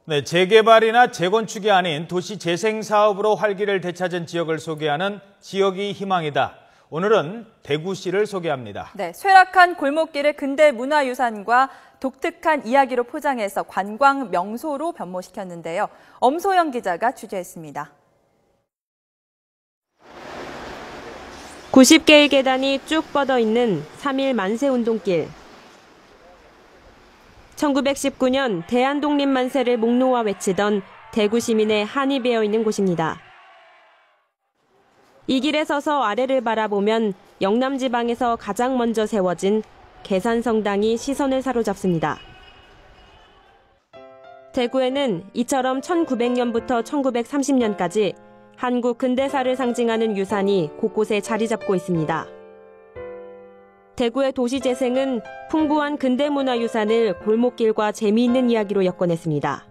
네, 재개발이나 재건축이 아닌 도시 재생 사업으로 활기를 되찾은 지역을 소개하는 지역이 희망이다. 오늘은 대구시를 소개합니다. 네, 쇠락한 골목길을 근대 문화유산과 독특한 이야기로 포장해서 관광 명소로 변모시켰는데요. 엄소영 기자가 취재했습니다. 90개의 계단이 쭉 뻗어 있는 3.1 만세운동길. 1919년 대한독립만세를 목놓아 외치던 대구 시민의 한이 배어 있는 곳입니다. 이 길에 서서 아래를 바라보면 영남 지방에서 가장 먼저 세워진 계산성당이 시선을 사로잡습니다. 대구에는 이처럼 1900년부터 1930년까지 한국 근대사를 상징하는 유산이 곳곳에 자리 잡고 있습니다. 대구의 도시재생은 풍부한 근대문화유산을 골목길과 재미있는 이야기로 엮어냈습니다.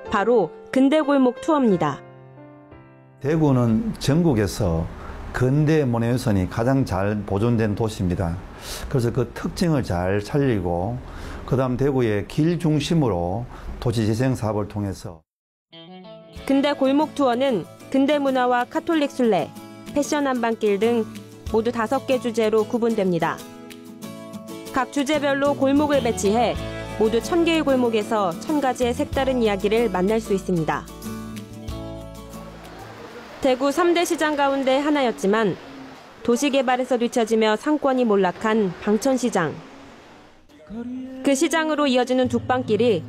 바로 근대골목 투어입니다. 대구는 전국에서 근대문화유산이 가장 잘 보존된 도시입니다. 그래서 그 특징을 잘 살리고 그다음 대구의 길 중심으로 도시재생 사업을 통해서 근대골목 투어는 근대문화와 카톨릭 순례, 패션 한방길 등 모두 5개 주제로 구분됩니다. 각 주제별로 골목을 배치해 모두 1000개의 골목에서 1000가지의 색다른 이야기를 만날 수 있습니다. 대구 3대 시장 가운데 하나였지만 도시개발에서 뒤처지며 상권이 몰락한 방천시장. 그 시장으로 이어지는 둑방길이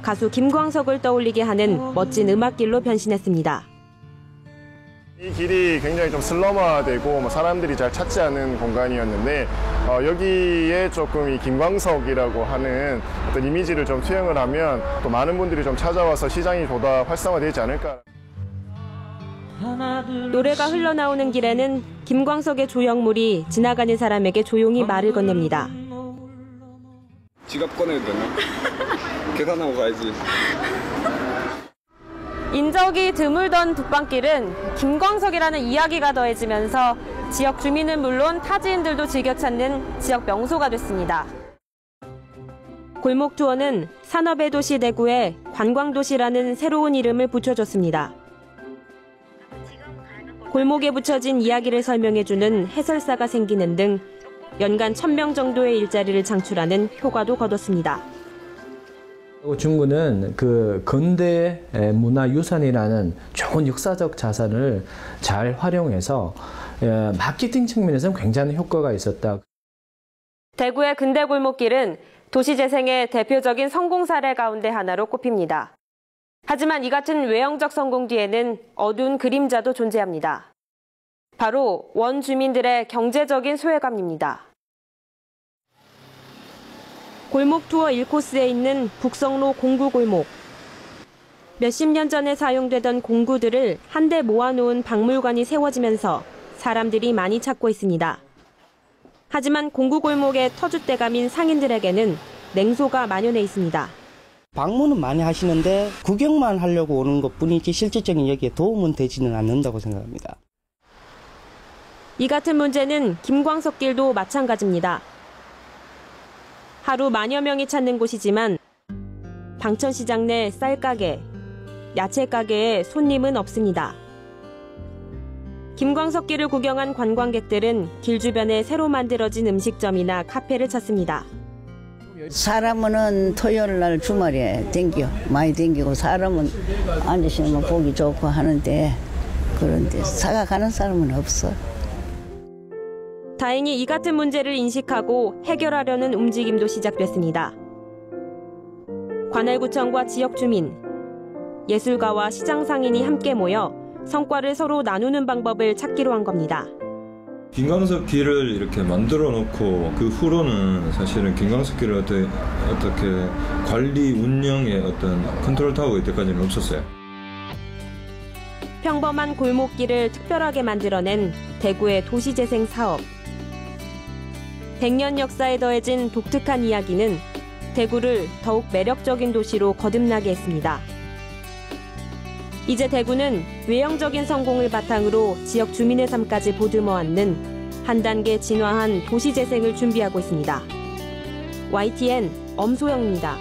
가수 김광석을 떠올리게 하는 멋진 음악길로 변신했습니다. 이 길이 굉장히 좀 슬럼화되고 사람들이 잘 찾지 않은 공간이었는데 여기에 조금 이 김광석이라고 하는 어떤 이미지를 좀 투영을 하면 또 많은 분들이 좀 찾아와서 시장이 보다 활성화되지 않을까. 노래가 흘러나오는 길에는 김광석의 조형물이 지나가는 사람에게 조용히 말을 건넵니다. 지갑 꺼내도 되나? 계산하고 가야지. 인적이 드물던 둑방길은 김광석이라는 이야기가 더해지면서 지역 주민은 물론 타지인들도 즐겨 찾는 지역 명소가 됐습니다. 골목 투어는 산업의 도시 대구에 관광도시라는 새로운 이름을 붙여줬습니다. 골목에 붙여진 이야기를 설명해주는 해설사가 생기는 등 연간 1000명 정도의 일자리를 창출하는 효과도 거뒀습니다. 중구는 그 근대 문화유산이라는 좋은 역사적 자산을 잘 활용해서 마케팅 측면에서는 굉장히 효과가 있었다. 대구의 근대 골목길은 도시재생의 대표적인 성공 사례 가운데 하나로 꼽힙니다. 하지만 이 같은 외형적 성공 뒤에는 어두운 그림자도 존재합니다. 바로 원주민들의 경제적인 소외감입니다. 골목 투어 1코스에 있는 북성로 공구골목. 몇십 년 전에 사용되던 공구들을 한데 모아놓은 박물관이 세워지면서 사람들이 많이 찾고 있습니다. 하지만 공구골목의 터줏대감인 상인들에게는 냉소가 만연해 있습니다. 방문은 많이 하시는데 구경만 하려고 오는 것뿐이지 실질적인 여기에 도움은 되지는 않는다고 생각합니다. 이 같은 문제는 김광석길도 마찬가지입니다. 하루 만여 명이 찾는 곳이지만 방천시장 내 쌀가게, 야채가게에 손님은 없습니다. 김광석길을 구경한 관광객들은 길 주변에 새로 만들어진 음식점이나 카페를 찾습니다. 사람은 토요일 날 주말에 많이 댕기고 사람은 앉으시면 보기 좋고 하는데 그런데 사가가는 사람은 없어. 다행히 이 같은 문제를 인식하고 해결하려는 움직임도 시작됐습니다. 관할구청과 지역 주민, 예술가와 시장 상인이 함께 모여 성과를 서로 나누는 방법을 찾기로 한 겁니다. 김광석 길을 이렇게 만들어 놓고 그 후로는 사실은 김광석 길을 어떻게 관리 운영의 어떤 컨트롤 타워가 이때까지는 없었어요. 평범한 골목길을 특별하게 만들어낸 대구의 도시재생 사업. 100년 역사에 더해진 독특한 이야기는 대구를 더욱 매력적인 도시로 거듭나게 했습니다. 이제 대구는 외형적인 성공을 바탕으로 지역 주민의 삶까지 보듬어 안는 한 단계 진화한 도시재생을 준비하고 있습니다. YTN 엄소영입니다.